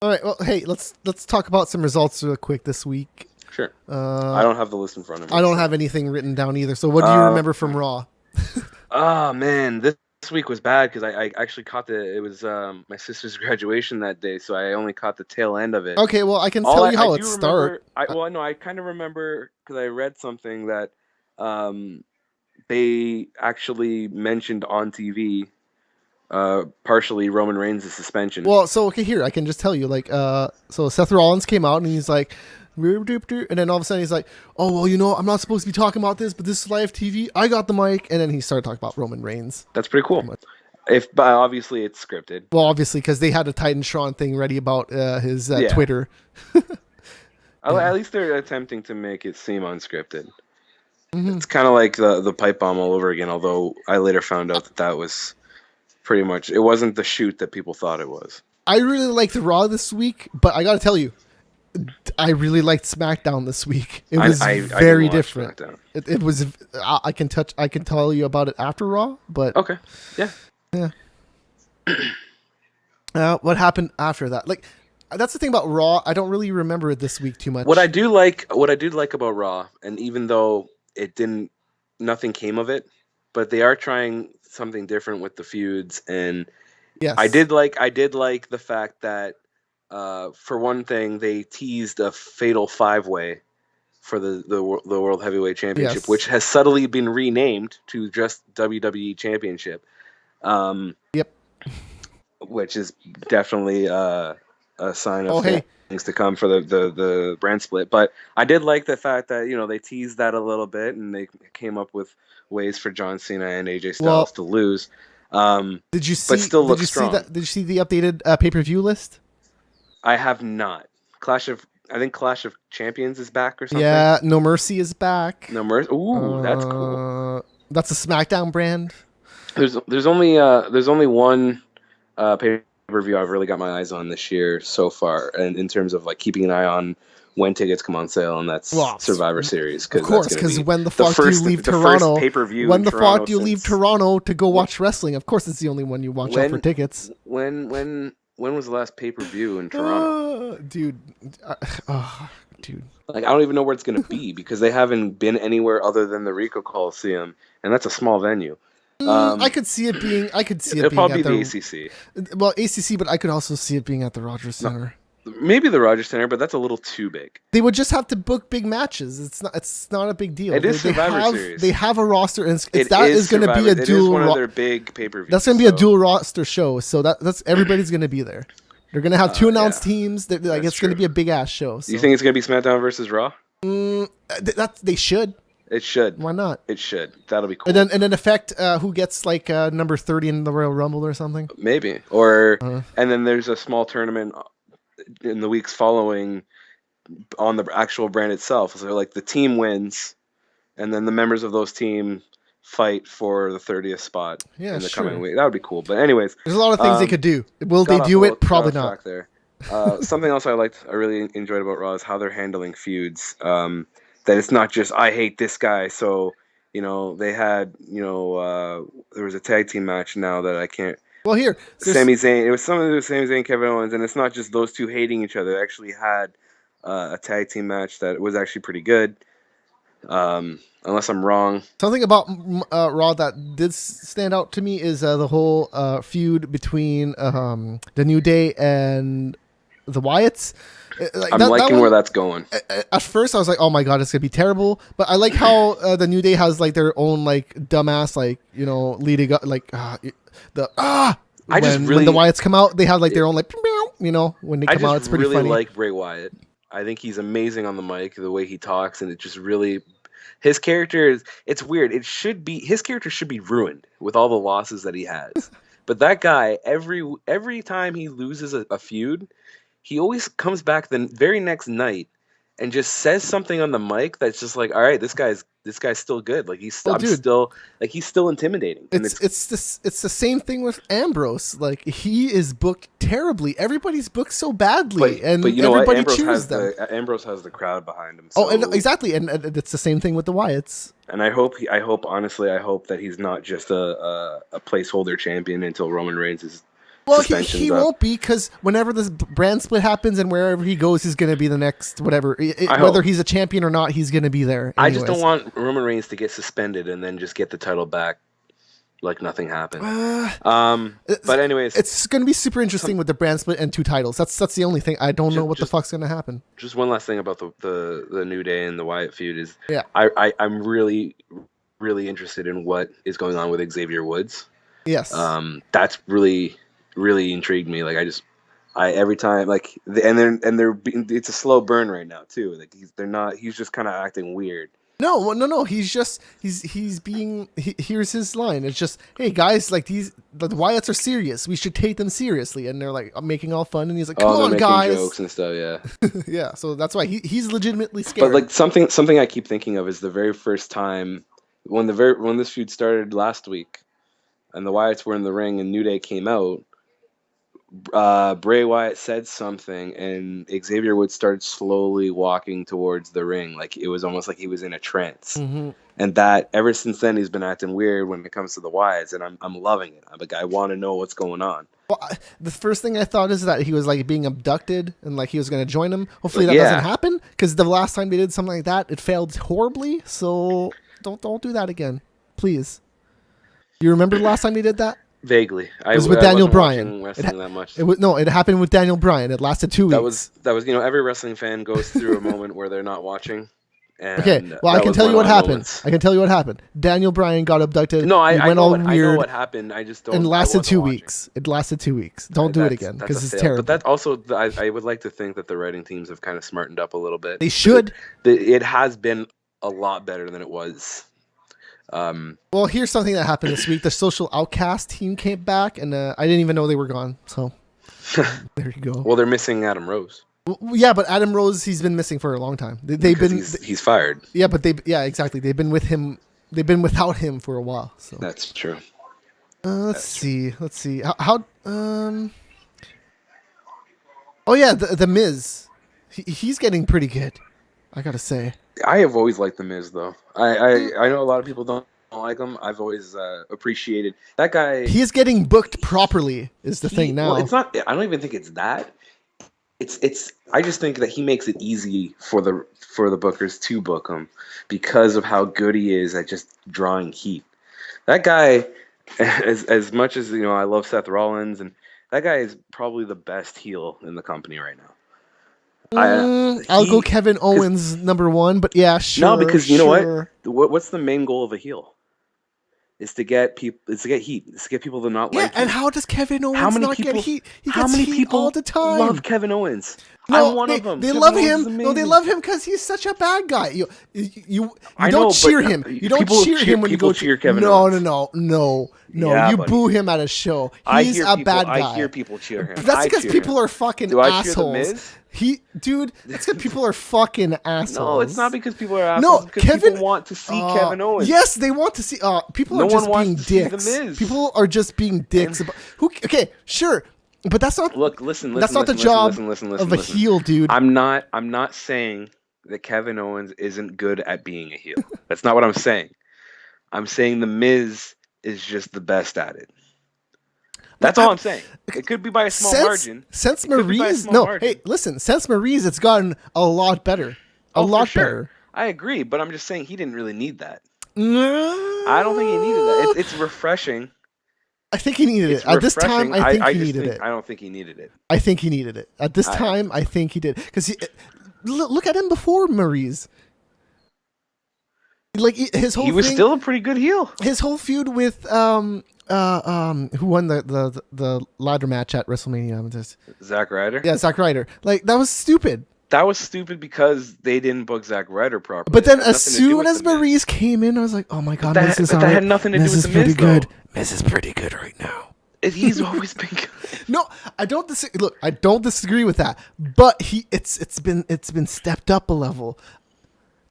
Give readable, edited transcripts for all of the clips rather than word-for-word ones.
All right. Well, hey, let's talk about some results real quick this week. Sure. I Uh, don't have the list in front of I me, don't so. have anything written down either. So, what do you Uh, remember from Raw? oh man, this week was bad because I actually caught it was my sister's graduation that day, so I only caught the tail end of it. Okay. Well, I can All tell I, you I how it do start. remember, I kind of remember because I read something that um, they actually mentioned on TV, partially Roman Reigns' suspension. Well, so okay, here I can just tell you. So Seth Rollins came out and he's like, and then all of a sudden he's like, oh well, I'm not supposed to be talking about this, but this is live TV. I got the mic, and then he started talking about Roman Reigns. That's pretty Pretty cool. much. But obviously it's scripted. Well, obviously, because they had a Titantron thing ready about his Yeah. Twitter. At Yeah. least they're attempting to make it seem unscripted. hmm It's kind of like the pipe bomb all over again. Although I later found out that that was pretty much it wasn't the shoot that people thought it was. I really liked Raw this week, but I got to tell you, I really liked SmackDown this week. It was I didn't very watch different. SmackDown. It was. I can tell you about it after Raw, but Okay, yeah. yeah. What happened after that? Like, that's the thing about Raw. I don't really remember it this week too much. What I do like about Raw, and even though it didn't, nothing came of it, but they are trying something different with the feuds, and Yes. I did like the fact that, for one thing, they teased a fatal five way for the World Heavyweight Championship, which Yes. has subtly been renamed to just WWE Championship, um, Yep. which is definitely a sign of Oh, hey. things to come for the brand split. But I did like the fact that they teased that a little bit and they came up with ways for John Cena and AJ Styles Well, to lose, um, did you but see? still Did look you see strong. that? Did you see the updated pay per view list? I have not. I think Clash of Champions is back or something. Yeah. No Mercy is back. No mercy. Ooh, that's cool. Uh, that's a SmackDown brand. There's only one pay per view I've really got my eyes on this year so far, and in terms of like keeping an eye on when tickets come on sale, and that's Well, Survivor Series of because that's course, going to because be when the fuck do you leave the first Toronto? pay per view in When the Toronto fuck do you leave since Toronto to go when watch wrestling? Of course, it's the only one you watch out for when tickets. when was the last pay per view in Toronto? Dude, uh, oh, dude. Like I don't even know where it's going to be because they haven't been anywhere other than the Rico Coliseum, and that's a small venue. I Um, could see it being. I could see it it'll being probably at be the the ACC. ACC, but I could also see it being at the Rogers No, Center. maybe the Rogers Center, but that's a little too big. They would just have to book big matches. It's not. It's not a big deal. It They, is they Survivor have. They Series. have a roster, and It that is is going to be Survivor. a It is dual. one of their big pay per That's views. going to be a So, dual roster show. So that's everybody's going to be there. They're going to have two yeah, announced teams. Like that's it's going to true. be a big ass show. Do you So think it's gonna be SmackDown versus Raw? that they should. It should. Why not? It should. That'll be And cool. then affect who gets like number 30 in the Royal Rumble or something. Maybe. Or Uh, and then there's a small tournament in the weeks following on the actual brand itself. So like the team wins, and then the members of those team fight for the 30th spot yeah, in the coming sure. week. That would be cool. But anyways, There's a lot of things they um, could do. Will they do it? got Probably off not. track there. Something else I really enjoyed about Raw is how they're handling feuds. That it's not just I hate this guy. So they had there was a tag team match now that I can't. Well, here there's Sami Zayn. It was something to do with Sami Zayn, Kevin Owens, and it's not just those two hating each other. They actually had a tag team match that was actually pretty good. Unless I'm wrong. something about Raw that did stand out to me is the whole feud between the New Day and the Wyatts. Like I'm that liking where one. that's going. At first, I was like, "Oh my god, it's gonna be terrible." But I like how the New Day has like their own like dumbass like leading up like the I just when the really, Wyatts come out, they have like their own like when they I come out, just it's pretty really funny. like Bray Wyatt. I think he's amazing on the mic, the way he talks, and it just really his character is it's weird. His character should be ruined with all the losses that he has. But that guy, every time he loses a feud, he always comes back the very next night and just says something on the mic that's just like, all right, this guy's still good. Like Well, dude, he's still intimidating, and it's the same thing with Ambrose. Like he is booked terribly. Everybody's booked so badly, but and you know what? everybody cheers them. Ambrose has the crowd behind him. Oh, and So exactly, and it's the same thing with the Wyatts. and I hope honestly, I hope that he's not just a placeholder champion until Roman Reigns is Well, suspension's he up. won't be, because whenever this brand split happens and wherever he goes, he's going to be the next whatever. I Whether hope. he's a champion or not, he's going to be there. I just don't anyways. want Roman Reigns to get suspended and then just get the title back like nothing happened. But anyways, It's going to be super interesting with the brand split and 2 titles. That's the only thing. I don't know what the fuck's going to happen. just one last thing about the New Day and the Wyatt feud is Yeah. I'm really interested in what is going on with Xavier Woods. Yes. That's really intrigued me. Like I every time like they're it's a slow burn right now too. Like he's just kind of acting weird. No. He's being. Here's his line. It's just, hey guys, like the Wyatts are serious. We should take them seriously. And they're like making all fun. And he's like, come on, making guys. Jokes and stuff. Yeah. Yeah. So that's why he's legitimately scared. But like something I keep thinking of is the very first time when this feud started last week, and the Wyatts were in the ring and New Day came out. Bray Wyatt said something, and Xavier Woods started slowly walking towards the ring, like it was almost like he was in a trance. Mm-hmm. And that ever since then he's been acting weird when it comes to the Wyatts, and I'm loving it. I'm like, I want to know what's going on. Well, the first thing I thought is that he was like being abducted and like he was going to join him. Hopefully that doesn't happen, because the last time they did something like that, it failed horribly. So don't do that again, please. You remember the last time they did that? Vaguely. It was with Daniel Bryan. That much. It happened with Daniel Bryan. It lasted 2 weeks. That was every wrestling fan goes through a moment where they're not watching. And okay, well I can tell you what happened. I can tell you what happened. Daniel Bryan got abducted. No, I went know all what, weird. I know what happened. I just don't. And lasted 2 watching. weeks. It lasted 2 weeks. Don't do it again, because it's terrible. But that also, I would like to think that the writing teams have kind of smartened up a little bit. They should. It has been a lot better than it was. Well, here's something that happened this week. The Social Outcast team came back, and I didn't even know they were gone. So there you go. Well, they're missing Adam Rose. Well, yeah, but Adam Rose, he's been missing for a long time. He's fired. Yeah, but exactly. They've been with him. They've been without him for a while. So that's true. Let's see. How Oh yeah, the Miz. He's getting pretty good, I gotta say. I have always liked the Miz, though. I know a lot of people don't like him. I've always appreciated that guy. He is getting booked properly. Is the thing now? Well, it's not. I don't even think it's that. It's. I just think that he makes it easy for the bookers to book him because of how good he is at just drawing heat. That guy, as much as I love Seth Rollins, and that guy is probably the best heel in the company right now. I'll go Kevin Owens number 1, but yeah, sure. No, because you know what? What's the main goal of a heel? Is to get people. It's to get heat. It's to get people to not like him. And how does Kevin Owens not get heat? He how gets many heat people all the time. love Kevin Owens? No, I'm one of them. They Kevin love Owens him. No, they love him because he's such a bad guy. You don't cheer him. You don't cheer him when you go cheer Kevin Owens. No. You boo him at a show. He's a bad guy. I hear people cheer him. That's because people are fucking assholes. Cheer the Miz? That's because people are fucking assholes. No, it's not because people are assholes. No, because people want to see Kevin Owens. Yes, they want to see. People are just being dicks. People are just being dicks. Okay, sure. But that's not. Listen. That's not the job of a heel, dude. I'm not saying that Kevin Owens isn't good at being a heel. That's not what I'm saying. I'm saying the Miz is just the best at it. That's all I'm saying. It could be by a small margin. Since Marie's, hey, listen. Since Marie's, it's gotten a lot better. A lot better. I agree, but I'm just saying he didn't really need that. No. I don't think he needed that. It's refreshing. I think he needed it. At this time, I think he needed it. I don't think he needed it. I think he needed it. At this time, I think he did. Because look at him before Marie's. Like his whole he was still a pretty good heel. His whole feud with who won the ladder match at WrestleMania? Zack Ryder. Yeah, Zack Ryder. Like that was stupid. That was stupid because they didn't book Zack Ryder properly. But then as soon as Maurice came in, I was like, oh my god, that had nothing to do with the Miz. Miz is pretty good. Miz is pretty good right now. He's always been good. No, I don't disagree. Look, I don't disagree with that. But it's been stepped up a level.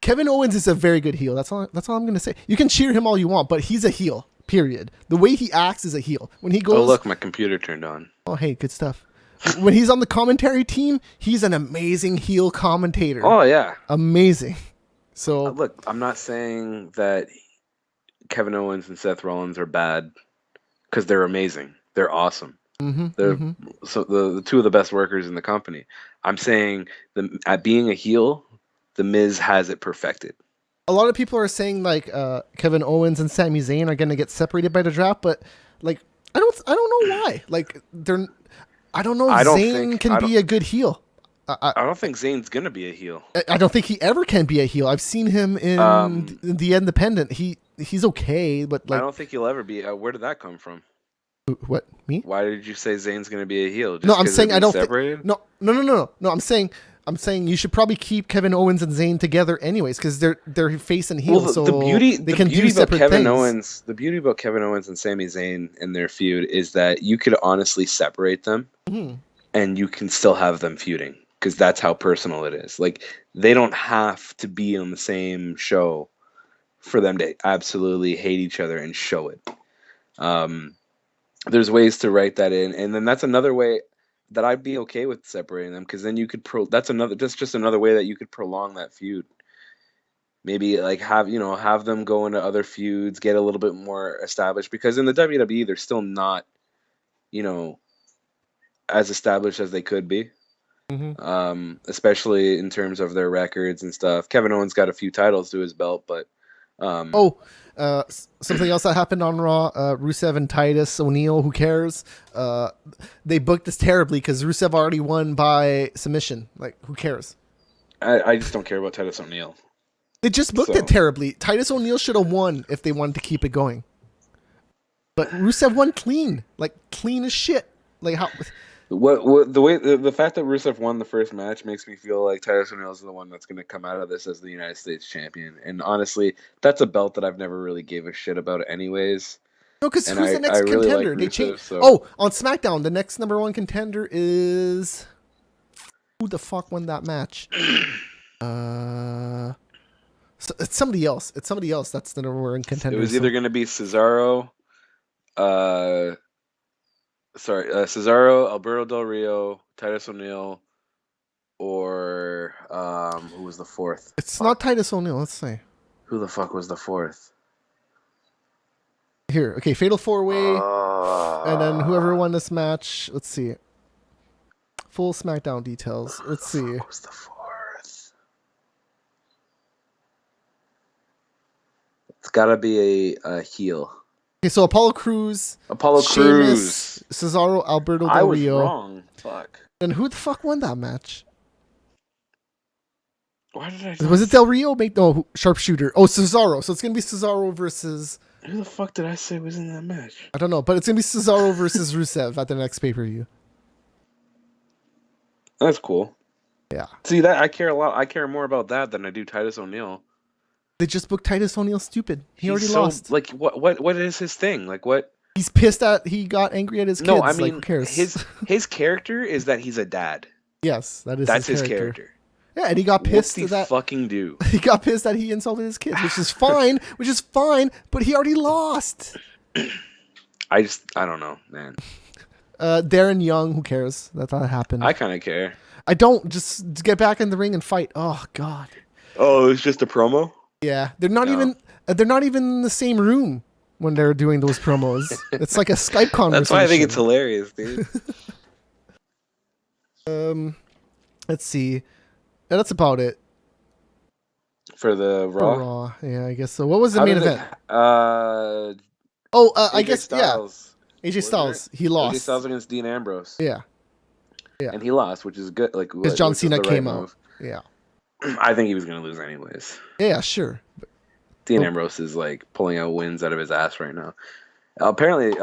Kevin Owens is a very good heel. That's all I'm gonna say. You can cheer him all you want, but he's a heel. Period. The way he acts is a heel. When he goes, oh look, my computer turned on. Oh hey, good stuff. When he's on the commentary team, he's an amazing heel commentator. Oh yeah, amazing. So look, I'm not saying that Kevin Owens and Seth Rollins are bad because they're amazing. They're awesome. They're so the two of the best workers in the company. I'm saying at being a heel, the Miz has it perfected. A lot of people are saying like Kevin Owens and Sami Zayn are going to get separated by the draft, but like I don't know why. Like I don't know if Zayn can be a good heel. I don't think Zayn's gonna be a heel. I don't think he ever can be a heel. I've seen him in the Independent. He's okay, but like I don't think he'll ever be. Where did that come from? what, me? Why did you say Zayn's gonna be a heel? Just No, I'm saying I don't think. separated? No. I'm saying you should probably keep Kevin Owens and Zayn together anyways because they're face and heel. Well, so the beauty do about separate Kevin things. Owens, the beauty about Kevin Owens and Sami Zayn and their feud is that you could honestly separate them, and you can still have them feuding because that's how personal it is. Like they don't have to be on the same show for them to absolutely hate each other and show it. There's ways to write that in, and then that's another way that I'd be okay with separating them because then you could that's just another way that you could prolong that feud. Maybe like have them go into other feuds, get a little bit more established because in the WWE they're still not, as established as they could be. Especially in terms of their records and stuff. Kevin Owens got a few titles to his belt, but something else that happened on Raw, Rusev and Titus O'Neil, who cares? They booked this terribly because Rusev already won by submission. Like, who cares? I just don't care about Titus O'Neil. They just booked it terribly. Titus O'Neil should have won if they wanted to keep it going. But Rusev won clean. Like, clean as shit. Like, how... The fact that Rusev won the first match makes me feel like Titus O'Neil is the one that's going to come out of this as the United States champion. And honestly, that's a belt that I've never really gave a shit about anyways. No, because who's the next contender? Really like they Rusev, changed. so. Oh, on SmackDown, the next number one contender is who the fuck won that match? So it's somebody else. It's somebody else. That's the number one contender. It was either going to be Cesaro. Cesaro, Alberto Del Rio, Titus O'Neil, or who was the fourth? It's not Titus O'Neil. Let's see. Who the fuck was the fourth? Here, okay, Fatal 4-Way, and then whoever won this match. Let's see. Full SmackDown details. Let's see. Who was the fourth? It's got to be a heel. Okay, so Apollo Crews, Sheamus, Cesaro, Alberto Del Rio. I was wrong. Fuck. And who the fuck won that match? Why did I? Was it Del Rio? No, Sharpshooter. Oh, Cesaro. So it's gonna be Cesaro versus. Who the fuck did I say was in that match? I don't know, but it's gonna be Cesaro versus Rusev at the next pay-per-view. That's cool. Yeah. See that I care a lot. I care more about that than I do Titus O'Neil. They just booked Titus O'Neil stupid. He already lost. Like what is his thing? Like what? He's pissed at he got angry at his kids. No, I mean like, who cares? his character is that he's a dad. Yes, that's his character. Yeah, and he got pissed that fucking do. He got pissed that he insulted his kids, which is fine, but he already lost. I don't know, man. Darren Young, who cares? That happened. I kind of care. I don't. Just get back in the ring and fight. Oh God. Oh, it's just a promo? Yeah, they're not even in the same room when they're doing those promos. It's like a Skype conversation. That's why I think it's hilarious, dude. Let's see. Yeah, that's about it. For the Raw? Yeah, I guess so. What was the main event? I guess Styles. Yeah. AJ Styles. He lost. AJ Styles against Dean Ambrose. Yeah. And he lost, which is good. Like because John Cena came out. Yeah. I think he was going to lose anyways. Yeah, sure. Dean Ambrose is like pulling out wins out of his ass right now. Apparently,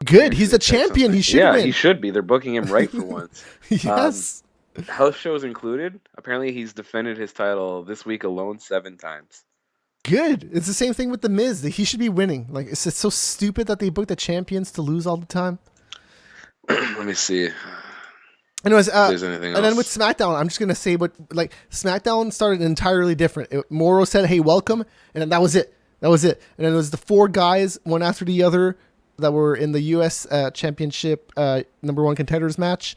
good. He's a champion. He should win. Yeah, he should be. They're booking him right for once. Yes. House shows included. Apparently, he's defended his title this week alone 7 times. Good. It's the same thing with the Miz. He should be winning. Like it's so stupid that they book the champions to lose all the time. Let me see. Anyways, there's anything else. Then with SmackDown, I'm just gonna say SmackDown started entirely different. Moro said, "Hey, welcome," and then that was it. And then it was the 4 guys, one after the other, that were in the U.S. Championship number 1 contenders match.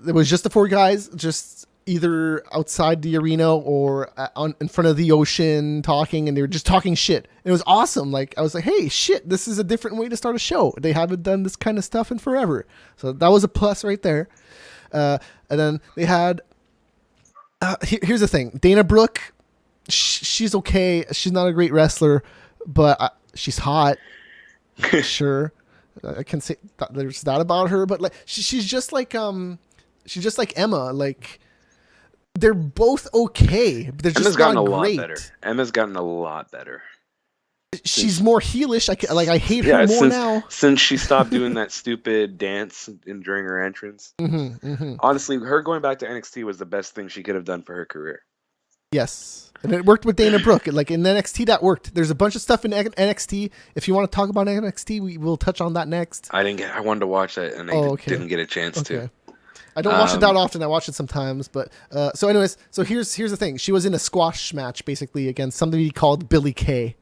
It was just the 4 guys, just either outside the arena or in front of the ocean talking, and they were just talking shit. It was awesome. Like, I was like, hey, shit, this is a different way to start a show. They haven't done this kind of stuff in forever. So that was a plus right there. And then they had, here's the thing. Dana Brooke, she's okay. She's not a great wrestler, but she's hot. Sure. I can say that there's that about her, but like she's just like Emma. Like, they're both okay, but they're just Emma's gotten not a lot great. better. Emma's gotten a lot better. She's more heelish. I hate her more now. Since she stopped doing that stupid dance during her entrance. Honestly, her going back to NXT was the best thing she could have done for her career. Yes. And it worked with Dana Brooke. Like, in NXT, that worked. There's a bunch of stuff in NXT. If you want to talk about NXT, we will touch on that next. I wanted to watch that, and I didn't get a chance to. I don't watch it that often. I watch it sometimes, but so anyways, so here's the thing. She was in a squash match basically against somebody called Billy Kay.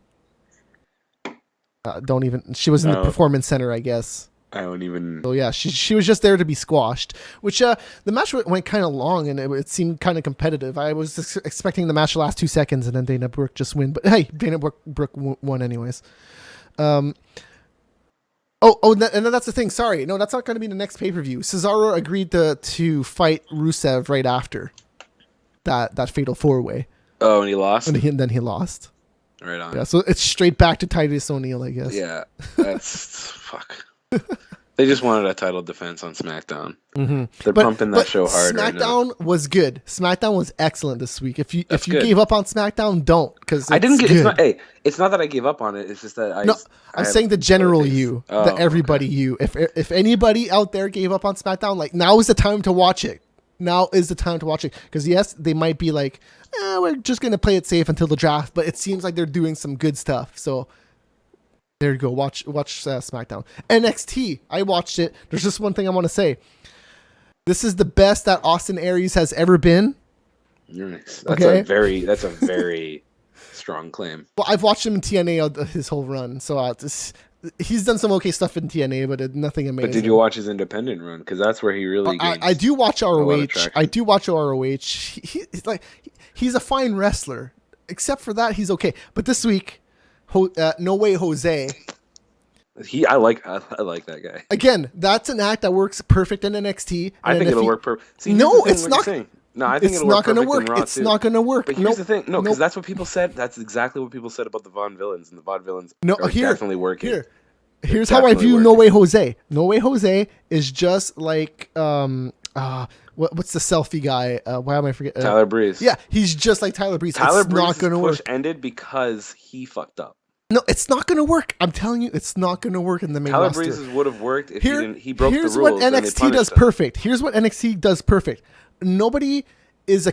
She was in the Performance Center, I guess. I don't even. So yeah, she was just there to be squashed. Which the match went kind of long, and it seemed kind of competitive. I was expecting the match to last 2 seconds, and then Dana Brooke just win. But hey, Dana Brooke won anyways. And then that's the thing. Sorry, no, that's not going to be the next pay-per-view. Cesaro agreed to fight Rusev right after that fatal 4-way. Oh, and he lost. And then he lost. Right on. Yeah, so it's straight back to Titus O'Neil, I guess. Yeah, that's fuck. They just wanted a title defense on SmackDown. They're pumping that show hard. SmackDown right now. was good. SmackDown was excellent this week. If you gave up on SmackDown, don't, because I didn't get. Good. It's not that I gave up on it. It's just that I'm saying the general you, the everybody you. If anybody out there gave up on SmackDown, like, now is the time to watch it. Now is the time to watch it, because yes, they might be like, we're just gonna play it safe until the draft, but it seems like they're doing some good stuff. So there you go. Watch SmackDown. NXT, I watched it. There's just one thing I want to say. This is the best that Austin Aries has ever been. That's a very strong claim. Well, I've watched him in TNA his whole run, so he's done some okay stuff in TNA, but nothing amazing. But did you watch his independent run? Because that's where he really. I do watch ROH. I do watch ROH. He's a fine wrestler. Except for that, he's okay. But this week, No Way Jose. I like that guy. Again, that's an act that works perfect in NXT. I think it'll work perfect. No, it's not. No, I think it'll work perfect in Raw too. It's not going to work. But here's the thing. No, because that's what people said. That's exactly what people said about the Von Villains, and the Von Villains are definitely working. Here's how I view No Way Jose. No Way Jose is just like what's the selfie guy? Why am I forgetting? Tyler Breeze. Yeah, he's just like Tyler Breeze. Tyler Breeze's not going to work. Push ended because he fucked up. No, it's not going to work. I'm telling you, it's not going to work in the main roster. Breeze's would have worked if he broke the rules. Here's what NXT does perfect. Here's what NXT does perfect. Nobody is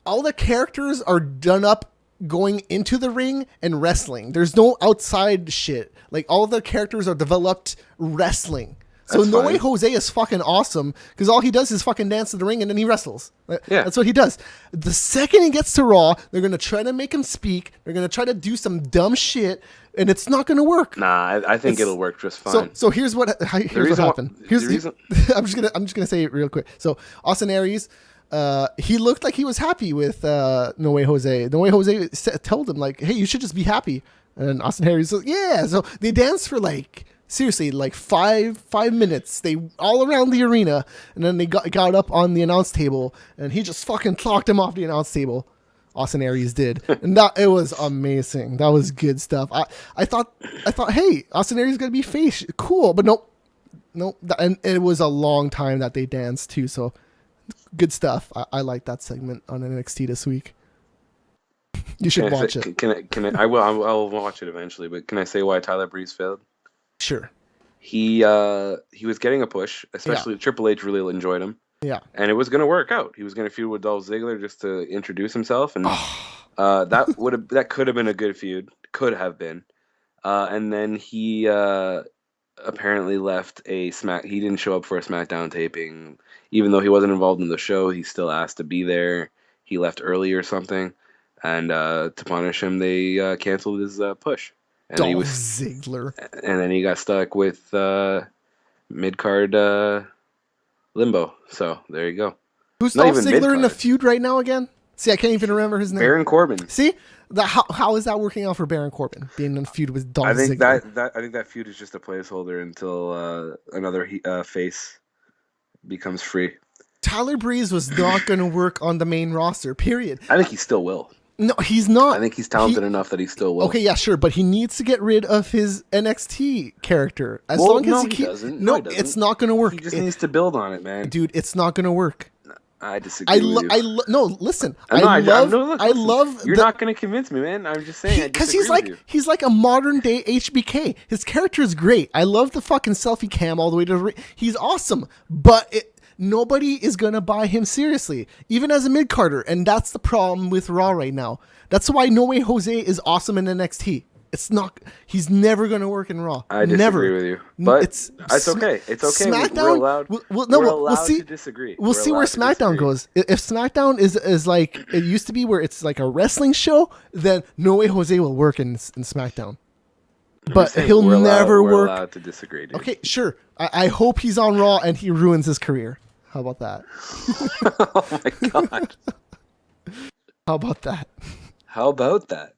all the characters are done up going into the ring and wrestling. There's no outside shit. Like, all the characters are developed wrestling. So No Way Jose is fucking awesome, because all he does is fucking dance to the ring and then he wrestles. Yeah. That's what he does. The second he gets to Raw, they're going to try to make him speak. They're going to try to do some dumb shit, and it's not going to work. Nah, I think it'll work just fine. So here's what happened. I'm just going to say it real quick. So Austin Aries, he looked like he was happy with No Way Jose. No Way Jose told him, like, hey, you should just be happy. And Austin Aries said, yeah. So they danced for seriously, like five minutes. They all around the arena, and then they got up on the announce table, and he just fucking clocked him off the announce table. Austin Aries did, and it was amazing. That was good stuff. I thought, hey, Austin Aries is gonna be face, cool, but nope. And it was a long time that they danced too. So good stuff. I like that segment on NXT this week. You should watch it. I'll watch it eventually. But can I say why Tyler Breeze failed? Sure. He was getting a push, especially Triple H really enjoyed him. Yeah. And it was going to work out. He was going to feud with Dolph Ziggler just to introduce himself, and that could have been a good feud. Could have been. And then he apparently left he didn't show up for a SmackDown taping, even though he wasn't involved in the show. He still asked to be there. He left early or something, and to punish him, they canceled his push. And Dolph Ziggler. And then he got stuck with mid-card limbo. So there you go. Who's Not Dolph even Ziggler in the mid-card. feud right now again? See, I can't even remember his name. Baron Corbin. See, how is that working out for Baron Corbin being in a feud with Dolph I think Ziggler? I think that feud is just a placeholder until another face becomes free. Tyler Breeze was not going to work on the main roster. Period. I think he still will. No, he's not. I think he's talented enough that he still will. Okay, yeah, sure, but he needs to get rid of his NXT character. As Well, long as no, he he doesn't. No, No, he doesn't. it's not going to work. He just needs to build on it, man. Dude, it's not going to work. I disagree with you. No, listen. Look, you're not going to convince me, man. I'm just saying. Because he's like a modern day HBK. His character is great. I love the fucking selfie cam all the way to the he's awesome, but nobody is gonna buy him seriously, even as a mid carder, and that's the problem with Raw right now. That's why No Way Jose is awesome in NXT. It's not. He's never gonna work in Raw. I disagree with you, but it's okay. It's okay. SmackDown. We're allowed see. to disagree. We'll see where SmackDown goes. If SmackDown is like it used to be, where it's like a wrestling show, then No Way Jose will work in SmackDown. But he'll never work. We're allowed to disagree, dude. Okay, sure. I hope he's on Raw and he ruins his career. How about that? Oh my god. How about that? How about that?